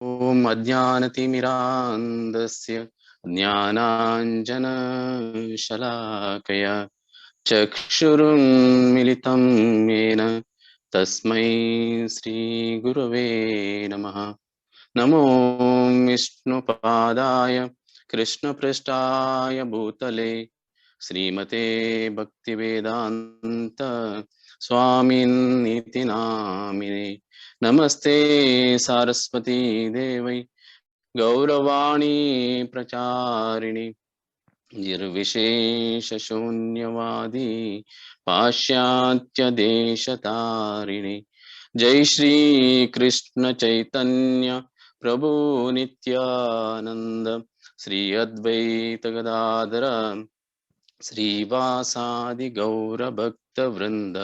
ॐ अज्ञानतिमिरान्धस्य ज्ञानाञ्जनशलाकया चक्षुरुन्मिलितं येन तस्मै श्रीगुरवे नमः। नमो विष्णुपादाय कृष्णपृष्ठाय भूतले श्रीमते भक्तिवेदान्त स्वामिन्निति नामिने। नमस्ते सारस्वती देवै गौरवाणी प्रचारिणि निर्विशेषशून्यवादी पाश्चात्य देशतारिणि। जय श्री कृष्ण चैतन्य प्रभु नित्यानंद श्री अद्वैत गदाधर श्रीवासादि गौर भक्त वृंद।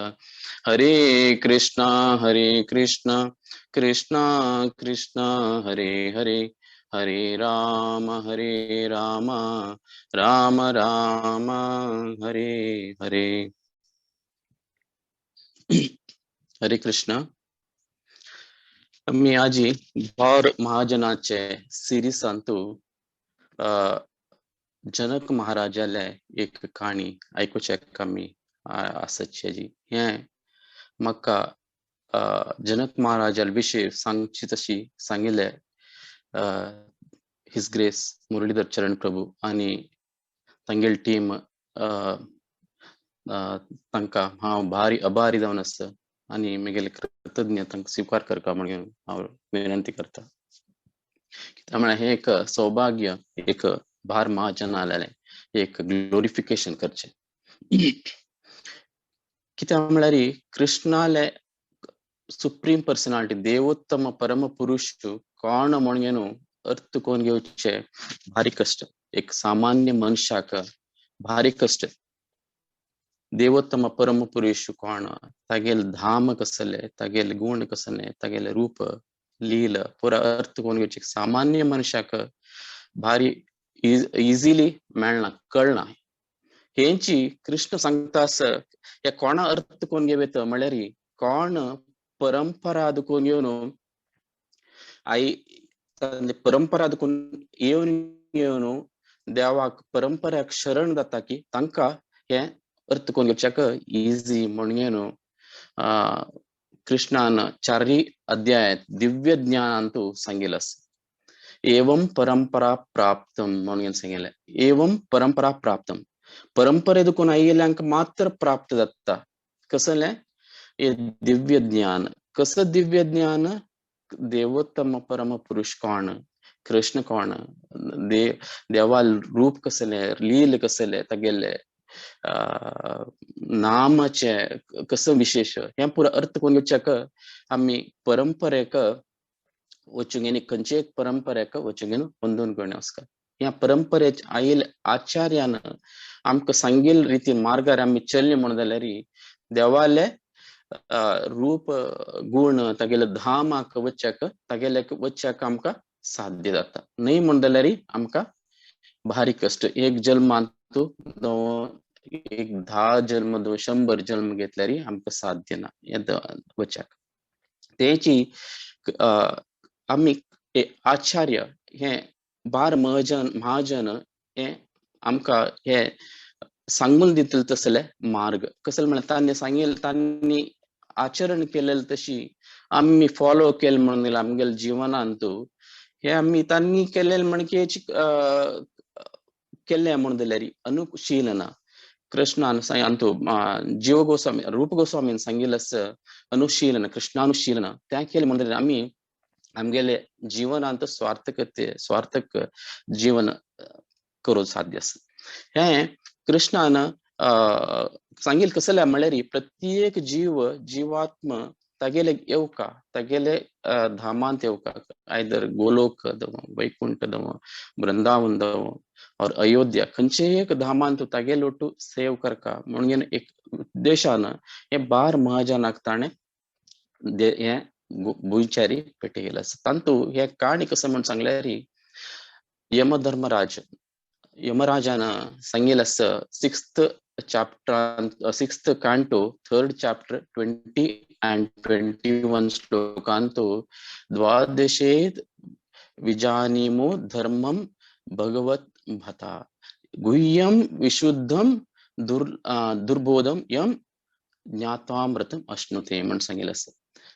हरे कृष्णा कृष्णा कृष्णा हरे हरे, हरे राम राम राम हरे हरे। हरे कृष्णा। मी आजी भर महाजनाचे सिरीज सांगतो जनक महाराजाला एक कहाणी ऐकूचे कमी असच जी हे मका जनक महाराजा विषयी सांगची तशी सांगितले हिज ग्रेस मुरलीधर चरण प्रभू आणि तांगेल टीम तांका हांव भारी आभारी जावन आसा आणि म्हगेले कृतज्ञ तांकां स्वीकार करता म्हणून हांव विनंती करता। त्यामुळे हे एक सौभाग्य एक भार महाजनाले एक ग्लोरिफिकेशन करचे कित्याक म्हळ्यार कृष्णाले सुप्रीम पर्सनालिटी देवोत्तम परम पुरुष कोण म्हणून अर्थ कोण घेवचे भारी कष्ट। एक सामान्य मनुष्याक भारी कष्ट। देवोत्तम परम पुरुष कोण तागेल धाम कसले तागेल गुण कसले तागेल रूप लील पुरा अर्थ कोण घेवचे सामान्य मनुष्याक भारी इजिली मेळना कळना। हेंची कृष्ण सांगता या कोणा अर्थ कोण घेवेत म्हळ्यार कोण परंपरा आदुकोन येवन आई परंपरा आदुकोन येवन देवाक परंपराक शरण जाता की तांकां हे अर्थ कोण घेवच्याक इजी म्हणून कृष्णान 4 अध्यायात दिव्य ज्ञानांतू सांगितलं एवं परंपरा प्राप्तम म्हणून सांगितले। एवं परंपरा प्राप्तम परंपरेदुकोन आयिल्ल्यांक मात्र प्राप्त जाता कसले दिव्य ज्ञान। कसं दिव्य ज्ञान देवोत्तम परम पुरुष कोण कृष्ण कोण देवा रूप कसले लील कसले तागेले नामाचे कसं विशेष हे पुरा अर्थ कोण घेवच्याक आमी परंपरेक वचून खंयचे एक परंपरेक वचून बंधून घेवन वचका। ह्या परंपरेच आयल आचार्यान आमकां सांगिल्ले रीतीन मार्गार आमी चल्ले म्हणून जाल्यार देवाले रूप गुण तागेले धामाक वचच्याक तागेले वचच्याक आमकां साध्य जाता। नाही म्हण जाल्यार आमकां भारी कष्ट। एक जल्मांतू एक 10 जन्म 100 जन्म घेतल्यार आमकां साध्य ना वचच्याक। तेची आमी आचार्य हे बार महाजन हे आमकां हे सांगून दितले तसले मार्ग कसले म्हळ्यार तांणी सांगिल्ले तांणी आचरण केलेले तशी आम्ही फॉलो केले म्हणून आमगेल्या जीवनांतू हे आम्ही तांणी केलेले म्हणजे केले म्हणून जाल्यार अनुशीलना कृष्णान सांगतो जीव गोस्वामी रूप गोस्वामीन सांगिल्ले अनुशीलन कृष्णानुशीलन त्या केले म्हणून जाल्यार आम्ही आमगेले जीवनांत स्वार्थक जीवन करू साध्य आसा। हे कृष्णान सांगिल कसले म्हळ्यार प्रत्येक जीवात्म तागेले येवका तागेले धामांत येवका आयदर गोलोक वैकुंठ वृंदावन और अयोध्या खंयचे एक धामांत तागेले ओटू सेव करका म्हणून एक उद्देशान हे बार महाजनाक ताणे हे भुंयचारी पेटयला तांतू हे काणी कसं म्हणून सांगल्यार यमराजान सांगिल्ले 6th canto 3rd chapter 20 and 21 श्लोकांतो द्वादशे विजानीमो धर्मम भगवत भता गुह्यम विशुद्धम दुर्बोधम यम ज्ञात्वामृतम अश्नुते म्हण सांगितलं असं.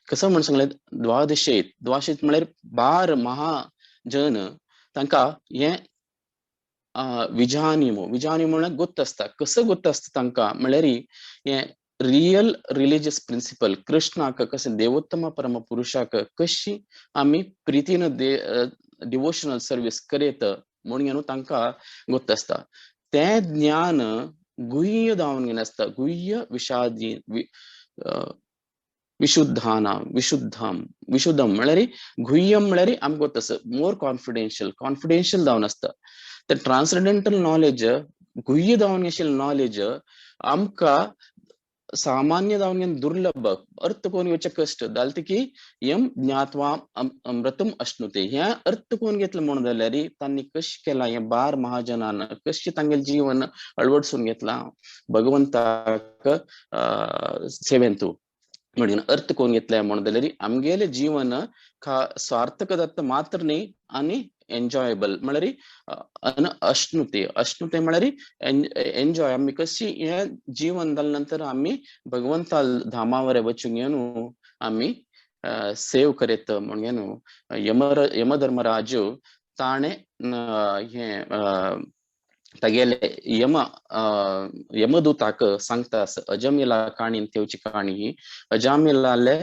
कसं म्हण सांगले द्वादशेत म्हळ्यार 12 महाजन तांकां हे विजानीमो म्हळ्यार गोत्त असता. कसं गोत्त असता तांकां म्हळ्यार हे रियल रिलिजियस प्रिंसिपल कृष्णाक कशें देवोत्तम परम पुरुषाक कशी आमी प्रितीन डिवोशनल सर्वीस करेत म्हणून तांकां गोत्त असता. तें ज्ञान गुह्य जावन घेवन आसता. गुह्य विषादी विशुद्धम म्हळ्यार गुह्यम म्हळ्यार आमकां गोत्त आसा मोर कॉन्फिडेन्शियल जावन आसता. ते ट्रान्सडेंटल नॉलेज गुह्य जावन घेशिल्लें नॉलेज आमकां सामान्य जावन घेवन दुर्लभ अर्थ कोण घेवचे कश्ट जालें की यम ज्ञात्वा अमृतम अश्नुते हे अर्थ कोण घेतलं म्हणून जाल्यार तांणी कशें केला हे 12 महाजनान कशें तांगेलें जीवन अळवडसून घेतला भगवंताक सेवेंतू म्हणून अर्थ कोण घेतलाय म्हणून जाल्यार आमगेले जीवन सार्थक जाता मात्र न्ही आनी एन्जॉयबल म्हळ्यार अश्नुते म्हळ्यार एन्जॉय आमी कशी हे जीवन जाले नंतर आमी भगवंता धामावर वचूंक येवन आमी सेव करेत म्हणून यमधर्मराजू ताणे हे तागेले यमदूताक सांगता अजमिला काणी तेवची काणी ही अजामिलाले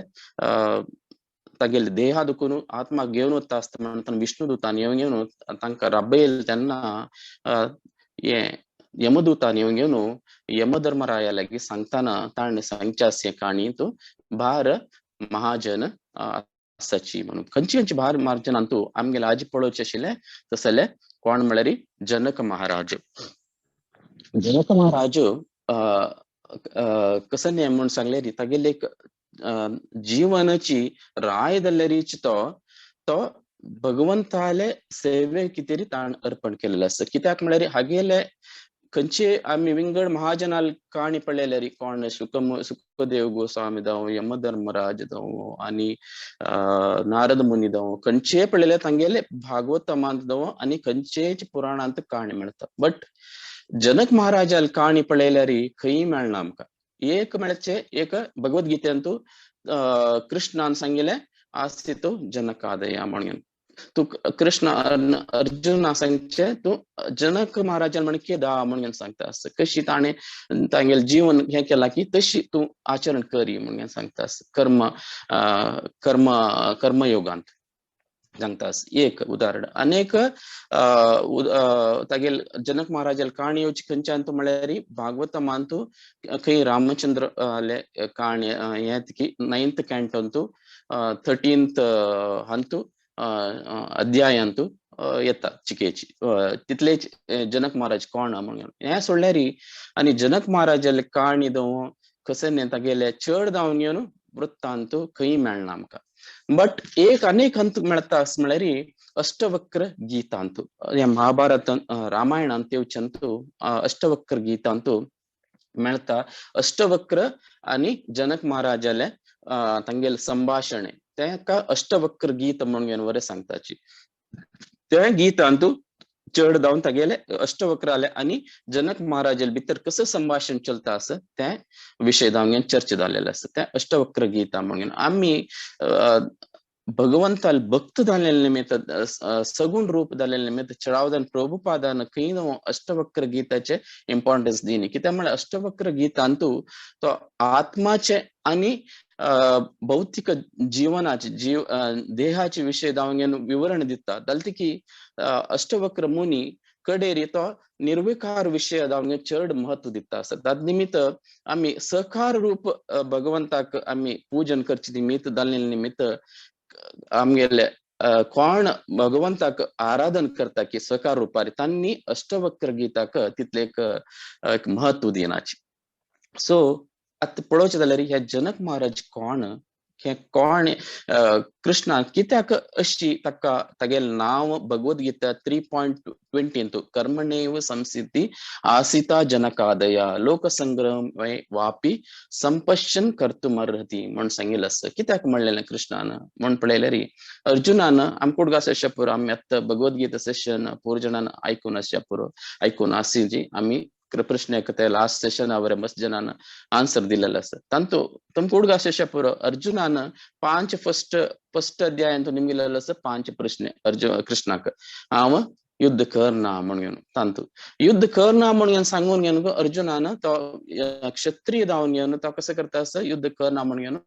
तागेले देहा दुखून आत्मा घेवन वता आसता म्हणून विष्णुदूतान येवन तांकां राबयले तेन्ना हे यमदूतान येवन यमधर्मराया लागीं सांगताना ताणें सांगचे आसा काणी तूं 12 महाजन आसाची म्हणून खंयची 12 महाजनांतू आमगेले आजी पळोवचे आशिल्ले तसले कोण म्हळ्यार जनक महाराज कसं नेम म्हणून सांगल्यार तागेले एक जीवनाची राय जाल्यारीच तो भगवंताले सेवे कितें ताण अर्पण केलेलो आसा. कित्याक म्हळ्यार हागेले खंयचे आमी विंगड महाजनाल काणी पळयल्यार कोण सुखदेव गोस्वामी जावं यमधर्मराज जावं आनी नारद मुनी जावं खंयचे पळयल्यार तांगेले भागवतमांत जावं आनी खंयचेच पुराणांत काणी मेळटा. बट जनक महाराजाल काणी पळयल्यार खंय मेळना आमकां. एक म्हणचे एक भगवद्गीतेंतू कृष्णान सांगिल्लें आस्तितो जनकादया म्हणून तू कृष्ण अर्जुना सांगचे तू जनक महाराजान म्हण केदा म्हणून सांगता आस कशी ताणें तांगेले जीवन हे केला की तशी तू आचरण करी म्हणून सांगता आस कर्मयोगांत सांगता आस. एक उदाहरण अनेक तागेल जनक महाराजाल काणी येवची खंयच्यान म्हळ्यार भागवतमांतू खंय रामचंद्र काणी हे की 9th कॅन्टोंतू 13th हंतू अध्यायांतू येता चिकेची तितलेच जनक महाराज कोण म्हणून हे सोडल्यार आनी जनक महाराजाले काणी जावं कसे तागेले चड जावन येवन वृत्तांतू खंय मेळना आमकां. बट एक अनेक हंत मेळटा अस म्हळ्यार अष्टवक्र गीतांतू हे महाभारत रामायणांत येवच्यांतू अष्टवक्र गीतांतू मेळटा. अष्टवक्र आनी जनक महाराजाले तांगेले संभाषण तेका अष्टवक्र गीत म्हणून वरे सांगताची. त्या गीतांतू चड जावन तागेले अष्टवक्र आले आनी जनक महाराजाल भितर कसं संभाषण चलता आस ते विशय जावन चर्चा जालेले आसा. ते अष्टवक्र गीता म्हणून आमी भगवंताल भक्त जालेले निमित्त सगुण रूप जालेले निमित्त चडावदान प्रभुपादान खंय अष्टवक्र गीताचे इम्पॉर्टन्स दिनी. कित्याक म्हळ्यार अष्टवक्र गीतांतू तो आत्माचे आनी भौतिक जीवनाचे देहाचे विशय जावन घेवन विवरण दिता. जालें की अष्टवक्र मुनी कडेरी तो निर्विकार विषय जावन चड महत्व दिता आसता. ताज निमित्त आमी सकार रूप भगवंताक आमी पूजन करचे निमित्त जाल्ले निमित्त आमगेले कोण भगवंताक आराधन करता की सकार रूपार तांणी अष्टवक्र गीताक तितले एक महत्व दिनाची. सो आता पळोवचें जाल्यार हे जनक महाराज कोण हे कोण कृष्णा कित्याक अशी ताका तागेल नाव भगवद्गीता 3.20 कर्मणेव संसिद्धी आसिता जनकादया लोकसंग्रम वापी संपशन कर्तुमर्हती म्हण सांगितलं असं कित्याक म्हणलेलं कृष्णानं म्हण पळयलें री अर्जुनानं आमकुडगा सेशन पुरो आम्ही आता भगवद्गीता सेशन पूर्जनान ऐकून अशा पुरो ऐकून असी जी आम्ही प्रश्न लास्ट सेशन ಅವರ ಮಸ್ತ್ ಜನಾನ ಆನ್ಸರ್ ದಿಲ್ಲಲ್ಲ ಸರ್ ತಂತು ತಮ್ ಕೂಡ್ಗ ಶೇಷ ಪುರ ಅರ್ಜುನನ 5 ಫಸ್ಟ್ ಅಧ್ಯಾಯ ಅಂತ ನಿಮ್ಗಿಲ್ಲಲ್ಲ ಸರ್ 5 ಪ್ರಶ್ನೆ कृष्णाक आव युद्ध करना म्हणून तांतू युद्ध करना म्हणून सांगून घेऊन अर्जुनानं तो क्षत्रिय जावन घेऊन तो कसं करता असं युद्ध करना म्हणून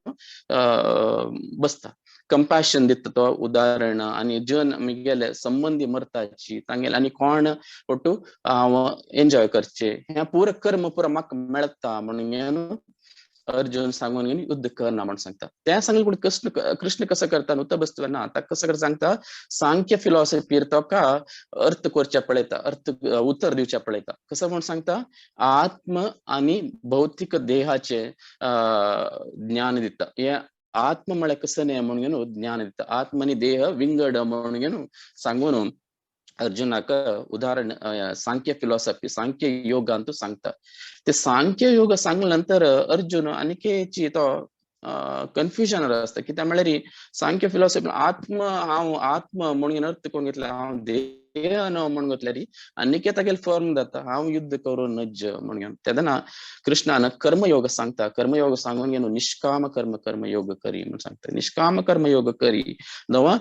बसता कंपॅशन दिता तो उदाहरण आणि जन मिगेले संबंधी मरताची तांगेल आणि कोण ಒಟ್ಟು एन्जॉय करचे ह्या पूर कर्म पुरा म्हाका मेळता म्हणून अर्जुन सांगून घेऊन युद्ध करना म्हणून सांगता त्या सांगून कृष्ण कसं करता नुता बसतना आता कसं कर सांगता सांख्य फिलॉसॉफी तो का अर्थ करच्या पळयता अर्थ उत्तर दिवच्या पळयता कसं म्हणून सांगता आत्म आणि भौतिक देहाचे ज्ञान दिता या आत्म म्हळ्यार कसं नाही म्हणून ज्ञान दिता आत्म आणि देह विंगड म्हणून सांगून अर्जुनाक उदाहरण सांख्य फिलॉसॉफी सांख्य योग ಅಂತೂ सांगता ते सांख्य योग सांगल्यानंतर अर्जुन अनिकेची तो कन्फ्युजन असतं की त्यामुळे सांख्य फिलॉसॉफी आत्म म्हणून अर्थ कोण घेतला देह न म्हणून घेतल्यारी अनिकेतागेल फॉर्म जाता हांव युद्ध करून नज म्हणून तेदना कृष्णानं कर्मयोग सांगता कर्मयोग सांगून घेऊन निष्काम कर्मयोग करी म्हणून सांगता निष्काम कर्मयोग करी नवा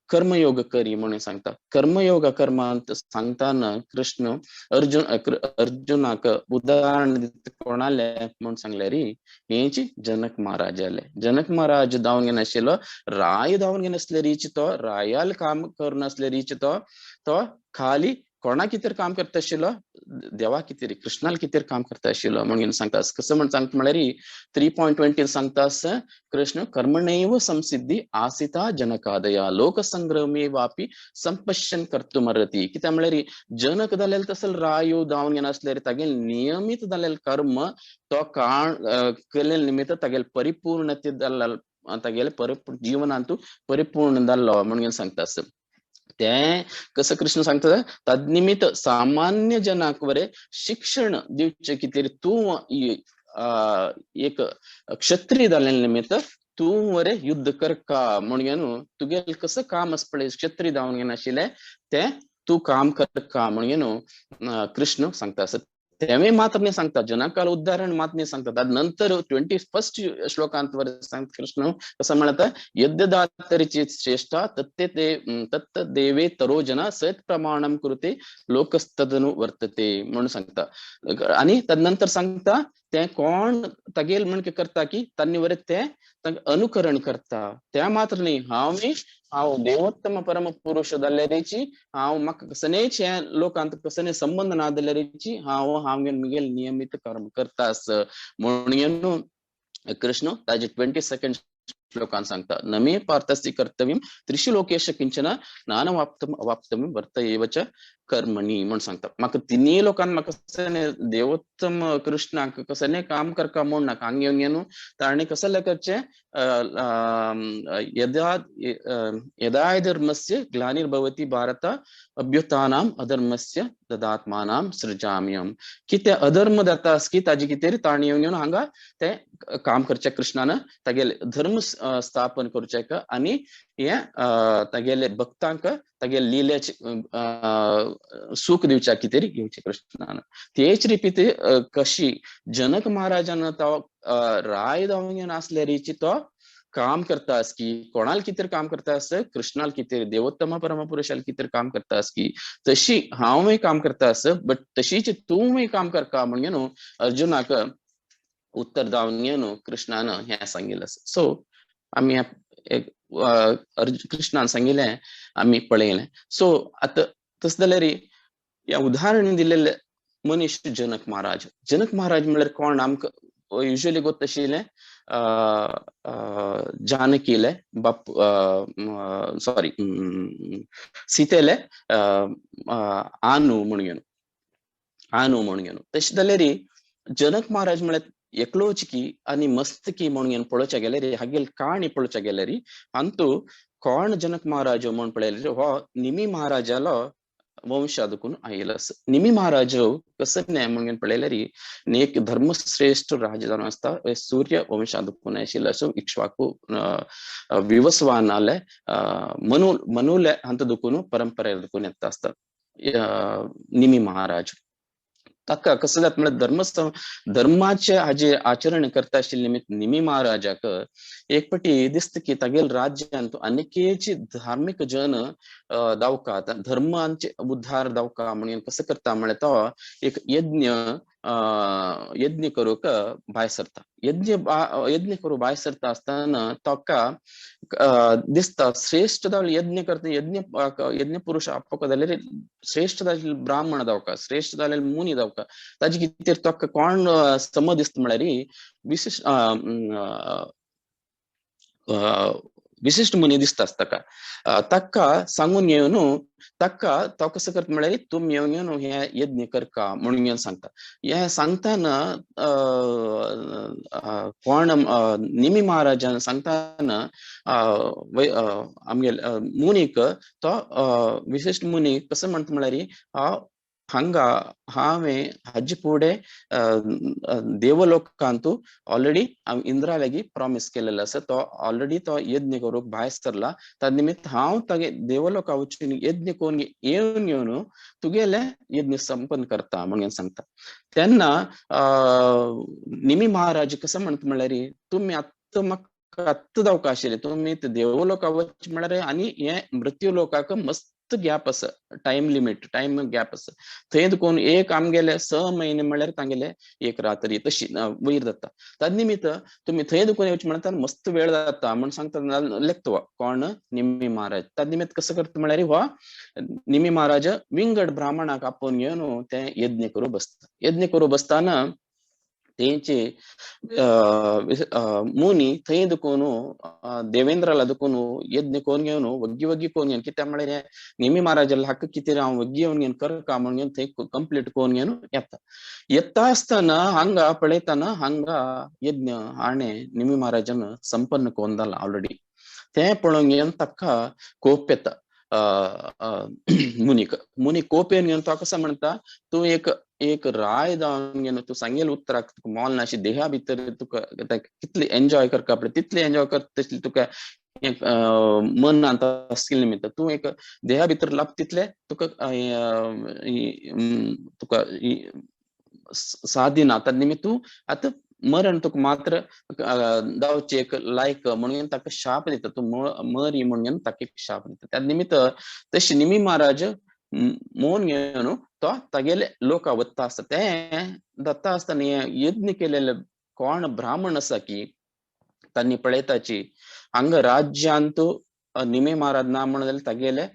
कर्मयोग करी म्हणून सांगता कर्मयोग कर्मांत सांगताना कृष्ण अर्जुनाक उदाहरण कोणाले म्हणून सांगले री हेची जनक महाराज आले जनक महाराज धांवन घेवन आशिल्लो राय धांवन घेवन आसले रीच तो रायाल काम करून आसले रीच तो खाली कोणा कितेर काम करता आशिल्लो देवा कितेर कृष्णाल कितेर काम करता आशिल्लो म्हणून सांगता कसं म्हण सांगता म्हळ्यार 3.20 सांगता कृष्ण कर्मणैव संसिद्धी आसिता जनकादया लोकसंग्रमे वापी संपशन कर्तुमर्हती कित्याक म्हळ्यार जनक जाल्यार तसल रायो धांवन घेवन आसल्यार तागेल नियमित जाल्लेले कर्म तो केलेले निमित्त तागेल परिपूर्णते जाल्ला तागेले जीवनांतू परिपूर्ण जाल्लो म्हणून सांगता ते कसं कृष्ण सांगता तद्निमित्त सामान्य जनाक वरे शिक्षण दिवचे कितेर तू एक क्षत्रिय जाल्ले निमित्त तू वरे युद्ध कर का म्हणून तुगेल कसं काम असपळे क्षत्रिय जावन घेवन आशिल्ले ते तू काम कर का म्हणून कृष्ण सांगता तेवे मात्र नाही सांगता जनकाला उदाहरण मात्र नाही सांगतात अद नंतर 21 श्लोकांत वर सांगता कृष्ण कसं म्हणता यद्यदातरिची श्रेष्ठा तत्त देवे तरो जना सत प्रमाणम कृते लोकस्तदनु वर्तते म्हणून सांगता आणि तदनंतर सांगता ते कोण तगेल म्हणजे करता की त्यांनी वरे ते अनुकरण करता त्या मात्र नाही हांव देवोत्तम परम पुरुष जाल्ले रेची हांव म्हाका कसनेच हे लोकांत कसने संबंध ना जाल्ले रेची हांव मिगेल नियमित कर्म करता म्हणून कृष्ण ताजे 22 श्लोकान सांगता नमे पार्थस्य कर्तव्यम त्रिषु लोकेश किंचन नानवाप्तम वर्त एवच कर्मणी म्हणून सांगता म्हाका तिन्ही लोकांना म्हाका कसने देवोत्तम कृष्णाक कसने काम करका म्हूण नाका हांगेन ताणे कसले करचे यदा धर्मस्य ग्लानिर्भवति भारत अभ्युत्थानाम अधर्मस्य तदात्मानां सृजाम्यहम किते अधर्म जाता की ताजी कितेर ताणी येवन हांगा ते काम करचे कृष्णानं तागेले धर्म स्थापन करचे आणि हे तागेले भक्तांक तागेले लीलेचे सुख दिवच्या कितेर घेवचे कृष्णानं तेच रिपीत कशी जनक महाराजानं तो राय जावन आसले रीची तो काम करता की कोणाल कितेर काम करता कृष्णाल कितेर देवोत्तम परमपुरुषाल कितेर काम करता की तशी हांवय काम करता बट तशीच तूंय काम करका म्हणून अर्जुनाक उत्तर जावन घेवन कृष्णानं हे सांगिल्लें सो आमी कृष्णान सांगिल्लें आमी पळयलें सो आतां तस जाल्यार ह्या उदाहरण दिलेले मनीस जनक महाराज म्हळ्यार कोण आमकां युजली गोत आशिल्लें जानकीले बाप सॉरी सीतेले आनू म्हणून तशें जाल्यार जनक महाराज म्हळ्यार एकलोच की आणि मस्त की म्हणून पळोवचे गेले रे हागेल काणी पळोवचे गेले री अंतू कोण जनक महाराज म्हणून पळयले हो निमी महाराजालो वंश ಅದಕ್ಕೂ आयलस निमी महाराज कसं नाही म्हणून पळयले री नेक धर्मश्रेष्ठ राजधान असता सूर्य वंश ಅದಕ್ಕೂ आयशिलसो इक्ष्वाकु विवस्वानाले मनुले हंतदಕ್ಕೂ परंपरे ಅದಕ್ಕೂ ಎತ್ತ असतात निमी महाराज ताका कसं जात म्हणजे धर्माचे हाजे आचरण करता आशिल्ले निमित्त निमी महाराजाक एक पटी दिसत की तागेल राज्यांत अनेकेची धार्मिक जन दावका धर्मांचे उद्धार दावका म्हणून कसं करता म्हळ्यार तो एक यज्ञ करूक भायर सरता यज्ञ करू भायर सरता आसतना ताका दिसता श्रेष्ठ यज्ञ करता यज्ञ पुरुष आपको जाल्यार श्रेष्ठ ब्राह्मण दावका श्रेष्ठ जाल्यार मुनी दावका ताजी कितें ताका कोण सम दिसता म्हळ्यार विशिष्ट विशिष्ट मुनी दिसता ताका ताका सांगून येवन ताका तो कसं करता म्हळ्यार तुम येवन हे यज्ञ करका म्हणून सांगता हे सांगताना कोण निमी महाराजान सांगताना आमगे मुनीक तो विशिष्ट मुनी कसं म्हणता म्हळ्यार हंगा हांवें हाजे फुडें देवलोकांतू ऑलरेडी इंद्रालागी प्रॉमिस केलेलो आसा तो ऑलरेडी तो यज्ञ करूक भायर सरला त्या निमित्त हांव तागे देवलोका वचून यज्ञ करून येवन तुगेले यज्ञ संपन्न करता म्हणून सांगता तेन्ना निमी महाराज कसं म्हणटा म्हळ्यार तुमी आत्ता म्हाका आत्ता जावका आशिल्ले तुमी देवलोका वच म्हळ्यार आनी हे मृत्यू लोकाक मस्त गॅप आसा टाइम लिमिट टाइम गॅप आसा थंय देखून एक आमगेले 6 महिने म्हळ्यार तांगेले एक रात्री तशी वयर जाता त्या निमित्त तुम्ही थंय देखून येवचे म्हणटा मस्त वेळ जाता म्हण सांगता लेखतो कोण निमी महाराज त्या निमित्त कसं करता म्हळ्यार हो निमी महाराज विंगड ब्राह्मणाक आपोवन घेवन ते यज्ञ करू बसता यज्ञ करू बसताना तेंचे मुनी थंय देखून देवेंद्राला देखून यज्ञ कोण घेवन वग्गी कोण घेवन कित्याक म्हळ्यार निमी महाराजाला हक्क कितें हांव वग्गी येवन घेवन करका म्हणून थंय कंप्लीट कोण घेवन येता आसतना हांगा पळयताना हांगा यज्ञ हाणे निमी महाराजान संपन्न कोण जाला ऑलरेडी ते पळोवन घेवन ताका कोप येता मुनी कोप येवन घेवन तो कसं म्हणटा तूं एक राय जावन घेवन तूं सांगेल उतराक तुका मोल नाशी देहा भितर तुका कितले एन्जॉय करता पळय तितले एन्जॉय करता तसले तुका एक मन आता आसले निमित्त तूं एक देहा भितर लाभ तितले तुका तुका साधी ना त्या निमित्त तूं आतां मरण तुका मात्र जावचे एक लायक म्हणून ताका शाप दिता तूं मरी म्हणून ताका एक शाप दिता त्या निमित्त तशी निमी महाराज मोन घेवन तो तागेले लोक वत्ता आसता ते दत्ता आसतना यज्ञ केलेले कोण ब्राह्मण आसा की तांणी पळयताची हांगा राज्यांतू निमे महाराज ना म्हणून जाल्यार तागेले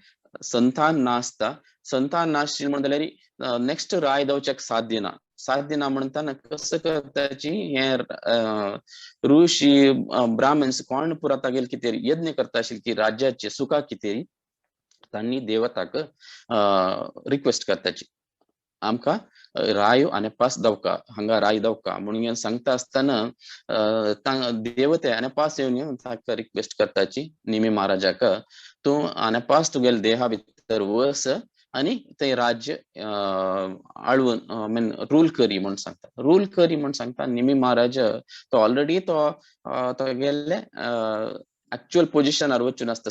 संतान नासता संतान नासची म्हणून जाल्यार नेक्स्ट राय जावच्याक साध्य ना म्हणताना कसं करताची हे ऋषी ब्राह्मण्स कोण पुरा तागेले कितें यज्ञ करता आशिल्ले की राज्याचे सुखा कितें तांणी देवताक रिक्वेस्ट करताची आमकां राय आनी पास दावका हांगा राय दावका म्हणून सांगता आसतना देवते आनी पास येवन ताका रिक्वेस्ट करताची निमी महाराजाक तूं आनी पास तुगेले देहा भितर वस आनी ते राज्य आळवून मीन रूल करी म्हणून सांगता रूल करी म्हणून सांगता निमी महाराज तो ऑलरेडी तो गेल्ले एक्चुअल पोजिशनार वचून आसता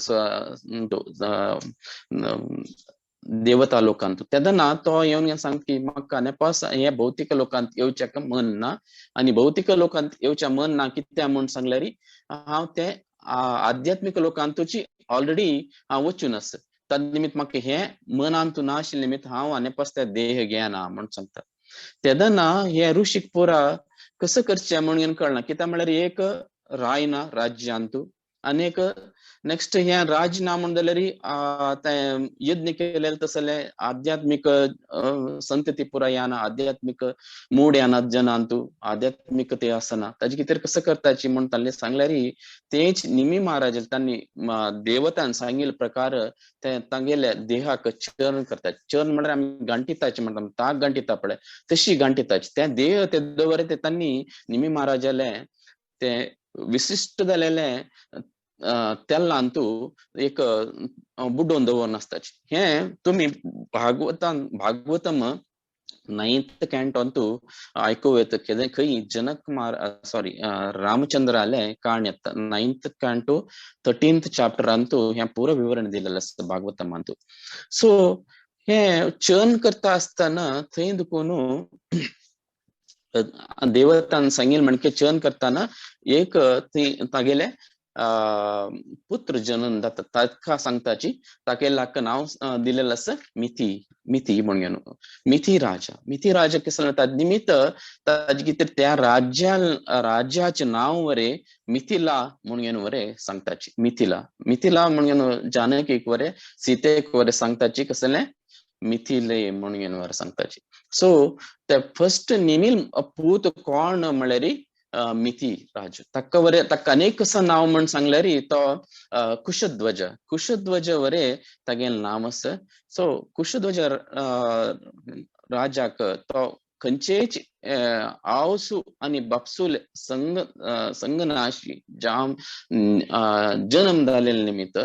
देवता लोकांत तेदना तो येवन सांगता की म्हाका नेपास हे भौतिक लोकांत येवच्याक मन ना आनी भौतिक लोकांत येवच्या मन ना कित्याक म्हणून सांगल्यार हांव ते आध्यात्मिक लोकांतूची ऑलरेडी हांव वचून आसा त्या निमित्त म्हाका हे मनांतू ना आशिल्ले निमित्त हांव नेपास ते देह घेना म्हणून सांगता तेदना हे ऋषीक पुरा कसं करचें म्हणून कळना कित्याक म्हळ्यार एक राय ना राज्यांतू अनेक नेक्स्ट ह्या राजनामन जाल्यार यज्ञ केलेले तसले आध्यात्मिक संतती पुरा याना आध्यात्मिक मूड याना जनांतू आध्यात्मिकते असना ताजे कितें कसं करताची म्हण ताल्ले सांगल्यार तेच निमी महाराज तांणी देवतान सांगिल्ले प्रकार ते तांगेले देहाक चर्न करतात. चर्न म्हळ्यार आमी गांठिताचे म्हणटा ताक गांठिता पळय तशी गांठिताची त्या देह ते दवरे ते तांणी निमी महाराजाले ते विशिष्ट जालेले तेल्लांतू एक बुडोवन दवरन आसताची. हे तुम्ही भागवतम 9th canto ಅಂತೂ आयकोवेत खंय सॉरी रामचंद्राले काण येता 9th canto 13th chapter ಅಂತೂ हे पुरो विवरण दिलेलं असतं भागवतम ಅಂತೂ. सो हे चर्न करता असताना थंय दुखून देवतान सांगिल म्हणके चर्न करताना एक तागेले पुत्र जनन जाता ताका सांगताची ताके लाक नाव दिलेलं असं मिथी म्हणून मिथी राजा कसं निमित्त ताजे कितें त्या राज्याचे नाव वरे मिथिला म्हणून वरे सांगताची मिथिला म्हणून जानकीक वरे सीतेक वरे सांगताची कसले मिथिले म्हणून वरे सांगताची. सो ते फर्स्ट निमिल पूत कोण म्हळ्यार मिथी राज तक्का अनेक नाव म्हण सांगल्यार तो कुशध्वज वरे तागेल नाम आस. सो कुशध्वज राजाक तो खंयचेच आवसू आणि बापसूल संगनाशी जाम जन्म जालेले निमित्त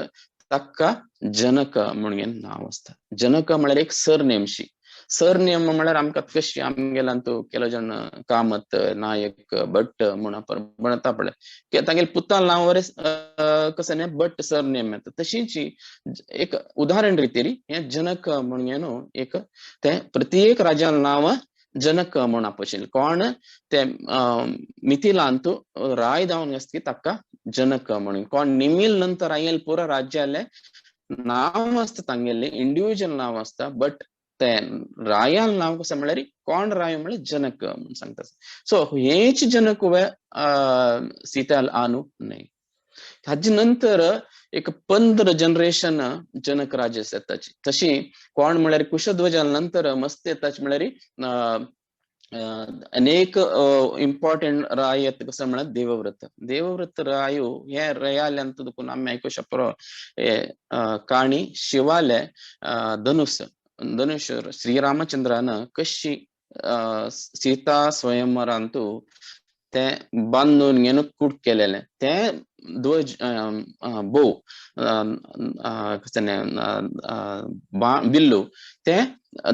तक्का जनक म्हणून नाव असता. जनक म्हळ्यार एक सरनेमशी सरनेम म्हळ्यार आमकां कशी आमगेलांतू केलो जण कामत नायक भट्ट म्हणून म्हणता पळय तांगेले पुताल नांव वरे कसं न्ही भट्ट सरनेम येता तशीच एक उदाहरण रितीर हे जनक म्हणून एक ते प्रत्येक राजान नाव जनक म्हणून आपशिल्लें. कोण ते मिथिलांतू राय जावन आसता ताका जनक म्हणून कोण निमील नंतर आयेल पुरो राज्याले नाव असता तांगेले इंडिव्हिज्युअल नाव असता बट ते रायाल नाव कसं म्हळ्यार कोण राय म्हळ्यार जनक म्हणून सांगता. सो हेच जनक वे सीताल आनू न्हय. हाजे नंतर एक 15 जनरेशन जनक राज येताची. तशी कोण म्हळ्यार कुशध्वजाल नंतर मस्त येताची म्हळ्यार अनेक इम्पॉर्टंट राय येता कसं म्हळ्यार देवव्रत रायो हे रयाले अंत दुखून आमी आयकू शकतो. काणी शिवाले धनुष श्रीरामचंद्रान कशी सीता स्वयंवरांतू ते बांधून घेऊन कूट केलेले ते ध्वज बो बिल्लू ते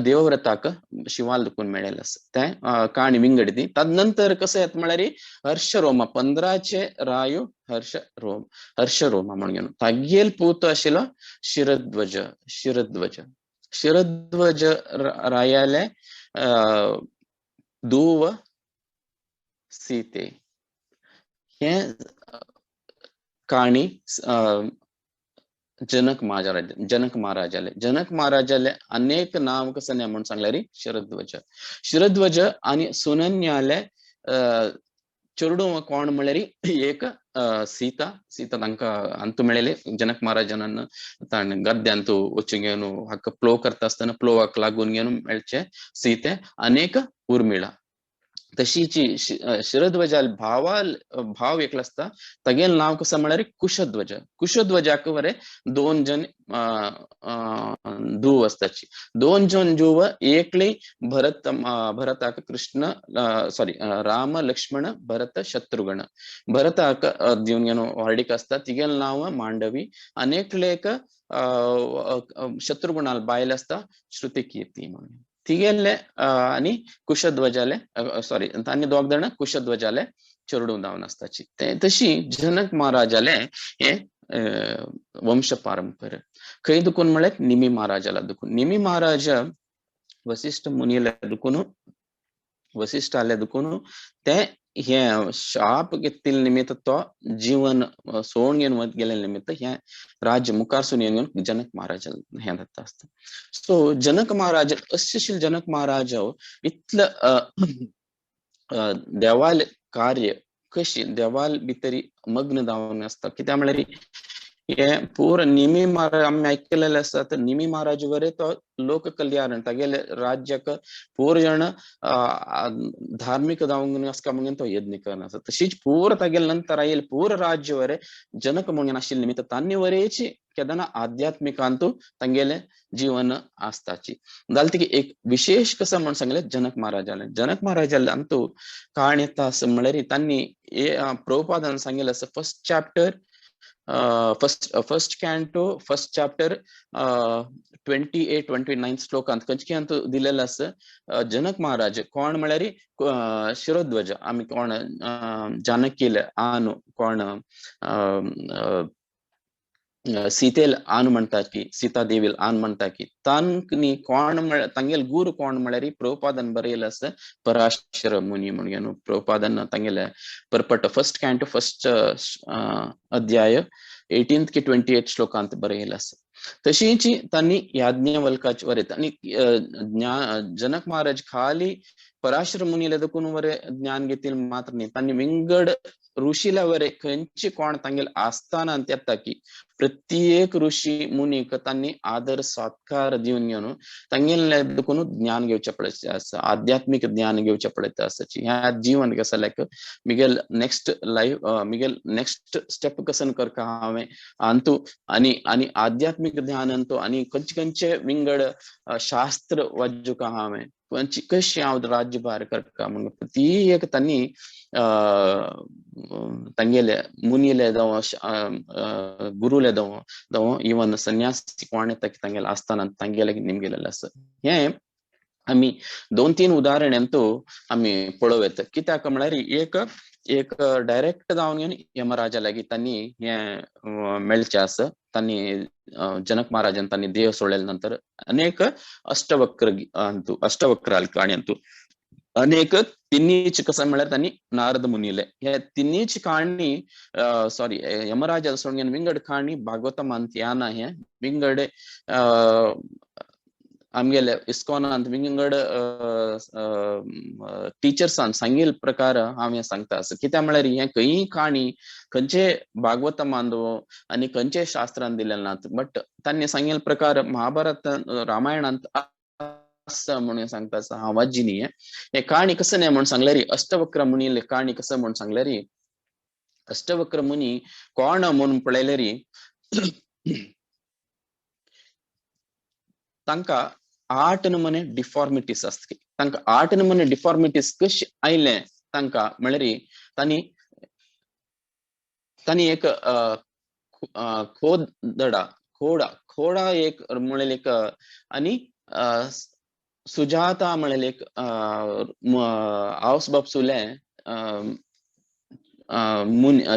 देवव्रताक शिवाल दुखून मेळेले ते काणी विंगडी तदनंतर कसं येत म्हळ्यार हर्षरोमा 15चे रायो हर्षरोमा म्हणून तागेल पूत आशिल्लो शिरध्वज रायाले धुव सीते हे काणी जनक महाराजाले अनेक नाव कसं नाही म्हणून सांगल्यार शिरध्वज आणि सुनन्याले चेडू कोण म्हळ्यार एक सीता तांकां अंतू मेळेले जनक महाराजान ताण गद्यांतू वच्ची घेवन हाक प्लो करता आसतना प्लोवाक लागून घेवन मेळचे सीते अनेक उर्मिळा. तशीची शिरध्वजाल भाव एकलो आसता तागेल नाव कसं म्हळ्यार कुशध्वजाक वरे 2 जन धुव आसताची. 2 जन धुव एकली भरताक कृष्ण सॉरी राम लक्ष्मण भरत शत्रुघ्न भरताक दिवन घेवन व्हरडीक आसता तिगेल नाव मांडवी अनेकलेक शत्रुघ्नाल बायल आसता श्रुतिकीर्ती म्हणून तिगेले आणि कुशध्वजाले सॉरी तांणी दोग जाण कुशध्वजाले चेडू जावन आसताची. तशी जनक महाराजाले हे वंश पारंपरा खंय दुखून म्हळ्यार निमी महाराजाला दुखून निमी महाराज वसिष्ठ मुनीले दुखून वसिष्ठाले दुखून ते हे शाप घेतिल्ले निमित्त तो जीवन सोडून घेवन वत गेले निमित्त हे राज्य मुखार सुन घेवन जनक महाराज हे जाता आसता. सो जनक महाराज अशील जनक महाराज इतलं देवाले कार्य कशी देवाल भितरी मग्न जावन आसता कित्याक म्हळ्यार हे पूर निमी महाराज आमी आयकलेले आसा तर निमी महाराज वरे तो लोक कल्याण तागेले राज्याक पूर जण धार्मिक जावंक आसका म्हणून तो यत्न करना आसा तशीच पूर तागेले नंतर आयेल पूर राज्य वरे जनक म्हणून आशिल्ले निमित्त तांणी वरेची केदना आध्यात्मिकांतू तांगेले जीवन आसताची जाल्यार तिका एक विशेष कसं म्हणून सांगले जनक महाराजाले अंतू काण येता असं म्हळ्यार तांणी प्रभुपादान सांगिल्लें आसा first chapter first canto first chapter 28-29 श्लोकांत कंचक्यांत दिलेलं आसा जनक महाराज कोण म्हळ्यार शिरोध्वज आमी कोण जानकीले आनु कोण सीतेल आन म्हणटा की सीता देवील आन म्हणटा की तांणी कोण तांगेल गुरु कोण म्हळ्यार प्रभुपादान बरयलें आसा पराशर मुनी म्हणून प्रभुपादान तांगेले परपट फर्स्ट कॅन्टो फर्स्ट अध्याय 18 की 28 श्लोकांत बरयलें आसा तशीच तांणी याज्ञवल्काचे वरयता आनी जनक महाराज खाली पराशर मुनीले देखून वरे ज्ञान घेतील मात्र न्ही तांणी विंगड ऋषीला वरे खंयची कोण तांगेल आस्थानांत येता की प्रत्येक ऋषी मुनीक तांणी आदर सत्कार दिवन घेवन तांगेले देखून ज्ञान घेवचे पडचे आसा आध्यात्मिक ज्ञान घेवचे पडता आसाची ह्या जीवन कसं लायक मिगेल नेक्स्ट लाईफ मिगेल नेक्स्ट स्टेप कसं करका हांवें अंतू आनी आनी आध्यात्मिक ज्ञान अंतू आनी खंयचे विंगड शास्त्र वाजूका हांवें कशी हांव राज्यभार करता म्हणून प्रत्येक तांणी तांगेले मुनीले जावं गुरुले जावं इवन संन्यासी कोण येता की तांगेले आस्थानांत तांगेले निमगेलेले आसा हे आमी 2-3 उदाहरणांतू आमी पळोव येता कित्याक म्हळ्यार एक डायरेक्ट जावन घेवन यमराजा लागीं तांणी हे मेळचे आसा तांणी जनक महाराजान तांणी देह सोडले नंतर अनेक अष्टवक्राल काणयांतू अनेक तिन्नीच कसं म्हळ्यार तांणी नारद मुनीले हे तिन्नीच काणी सॉरी यमराजा सोडून विंगड काणी भागवतमांत याना हे विंगड आमगेले इस्कॉनांत विंगड टीचर्सान सांगिल प्रकार हांव हे सांगता आसा कित्याक म्हळ्यार हे खंयी काणी खंयचे भागवतमांत आनी खंयचे शास्त्रांत दिलेले नात बट तांणी सांगिल प्रकार महाभारत रामायणांत म्हणून सांगता आसा हांव वाजिनी हे काणी कसं नाही म्हणून सांगल्यार अष्टवक्र मुनीले काणी कसं म्हणून सांगल्यार अष्टवक्र मुनी कोण म्हणून पळयल्यार तांकां 8 नमुने डिफॉर्मिटीज आसता तांकां 8 नमुने डिफॉर्मिटीज कशे आयले तांकां म्हळ्यार तांणी एक खोडा एक म्हळ्यार एक आनी सुजाता म्हळ्यार एक आवस बापसुले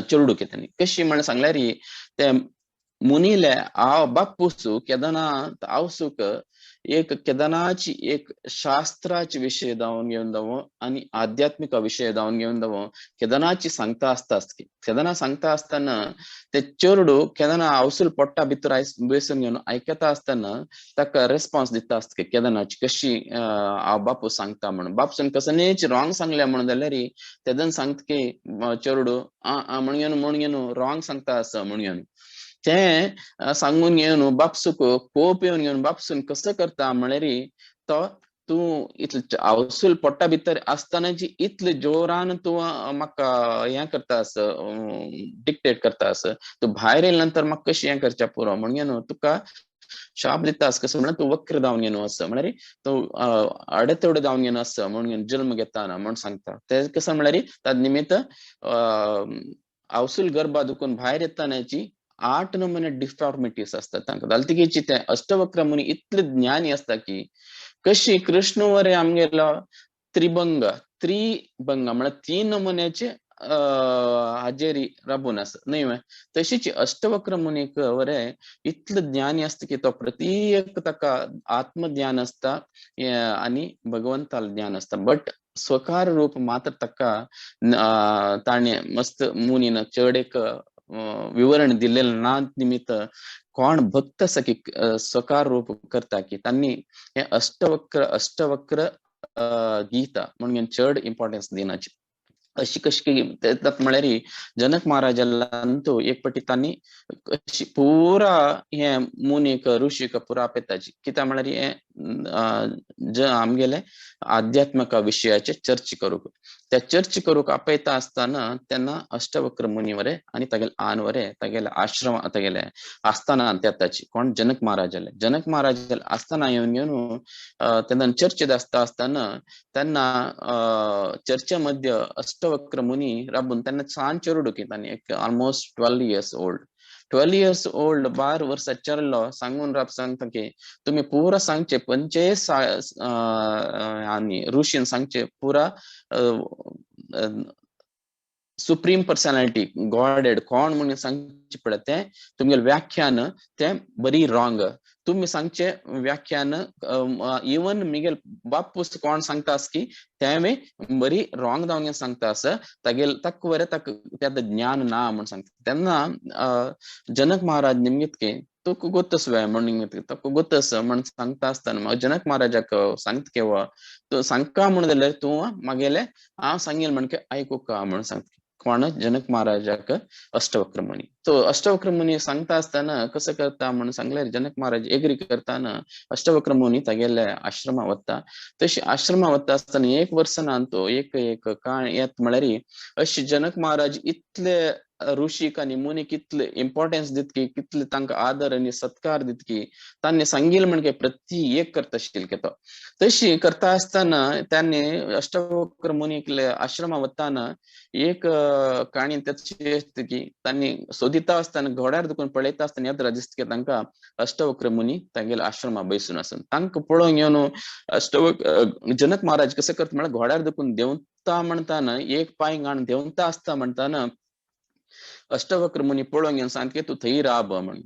चेडूक तांणी कशी म्हण सांगल्यार ते मुनीले हांव बापूसू केदारनाथ आवसूक एक केदारनाथची एक शास्त्राचे विषय जावन घेवन जावं आनी आध्यात्मिक विषय जावन घेवन जावं केदारनाथची सांगता आसता केदारनाथ सांगता आसतना ते चेडू केदारनाथ आवसूल पोट्टा भितर बसून घेवन आयकता आसतना ताका रेस्पॉन्स दिता आसता केदारनाथची कशी हांव बापू सांगता म्हणून बापूसून कसनेच रॉंग सांगले म्हणून जाल्यार तेदन सांगता की चेडू म्हणून घेवन रॉंग सांगता आसा म्हणून ते सांगून घेवन बापसूक कोप येवन घेवन बापसून कसं करता म्हळ्यार तो तू इतले आवसूल पोट्टा भितर आसतनाची इतले जोरान तू म्हाका हे करता आस डिक्टेट करता आस तू भायर येयले नंतर म्हाका कशी हे करचें पुरो म्हणून तुका शाप दिता आस कसं म्हळ्यार तू वक्र जावन घेवन आस म्हळ्यार तू अडेतेवडे जावन घेवन आस म्हणून जल्म घेता म्हणून सांगता ते कसं म्हळ्यार त्या निमित्त आवसूल गर्भा दुखून भायर येतानाची 8 नमुने डिफॉर्मिटीज असतात तांकां जालतिकेची ते अष्टवक्र मुनी इतले ज्ञानी असता की कशी कृष्ण वरे आमगेलो त्रिभंग म्हळ्यार 3 नमुन्याचे हाजेरी राबून आसा न्हय तशीच अष्टवक्र मुनीक वरे इतले ज्ञानी असता की तो प्रत्येक ताका आत्मज्ञान असता आनी भगवंताल ज्ञान असता बट स्वकार रूप मात्र ताका ताणे मस्त मुनीन चड एक विवरण दिलेलं ना निमित्त कोण भक्त आसा की स्वकार रूप करता की तांणी हे अष्टवक्र गीता म्हणून चड इम्पॉर्टन्स दिनाची अशी कशी त्यात म्हळ्यार जनक महाराजांतू एक पटी तांणी अशी पुरा हे मुनीक ऋषीक पुरा आपयताची कित्याक म्हळ्यार हे आमगेले आध्यात्मिक विशयाचे चर्चा करूक त्या चर्चा करूक आपयता असताना तेन्ना अष्टवक्र मुनी वरे आणि तागेले आन वरे तागेले आश्रम तागेले आस्थाना त्याताची कोण जनक महाराज आस्थाना येवन तेन्ना चर्चेत असताना त्यांना चर्चेमध्ये अष्टवक्र मुनी राबून त्यांना सांचे रुडकी तांणी एक almost 12 years old 12 years old 12 वर्साचेरलो सांगून राब सांगता की तुम्ही पुरा सांगचे पंचेस आणि ऋषीन सांगचे पुरा सुप्रीम पर्सनॅलिटी गॉडेड कोण म्हणून सांगचे पडत ते तुमगे व्याख्यान ते बरी रॉंग तुम्ही सांगचे व्याख्यान इवन मिगेल बापूस कोण सांगतास की त्यावे बरी रॉंग जावन सांगतास तागेल तक वरे तक त्यात ज्ञान ना म्हणून सांगता तेन्ना जनक महाराज निमगितके तुका गोतस वे म्हणून तुका गोतस म्हणून सांगता असताना जनक महाराजाक सांगता केव्हा तो सांगका म्हणून जाल्यार तू मागेले हांव सांगेल म्हणके ऐकूक म्हणून सांगता कोण जनक महाराजाक अष्टवक्र मुनी तो अष्टवक्र मुनी सांगता असताना कसं करता म्हणून सांगल्यार जनक महाराज एग्री करताना अष्टवक्र मुनी तागेले आश्रमा वता तशी आश्रमा वता असताना एक वर्सान तो एक काण येत म्हळ्यार अशी जनक महाराज इतले ऋषीक आणि मुनी कितले इम्पॉर्टन्स दितकी कितले तांकां आदर आणि सत्कार दितकी तांणी सांगिल म्हणजे प्रति एक करता आशिल्ले की तो तशी करता असताना त्यांनी अष्टवक्र मुनीकले आश्रमा वताना एक काणी त्याची असते की त्यांनी सोदिता असताना घोड्यार दुखून पळयता असताना येता दिसता की तांकां अष्टवक्र मुनी तांगेले आश्रमा बैसून आसन तांकां पळोवन येवन जनक महाराज कसं करता म्हळ्यार घोड्यार दुखून देंवता म्हणताना एक पांय घाण देंवता असता म्हणताना अष्टवक्र मुनी पळोवन घेवन सांगता की तू थंय राब म्हणून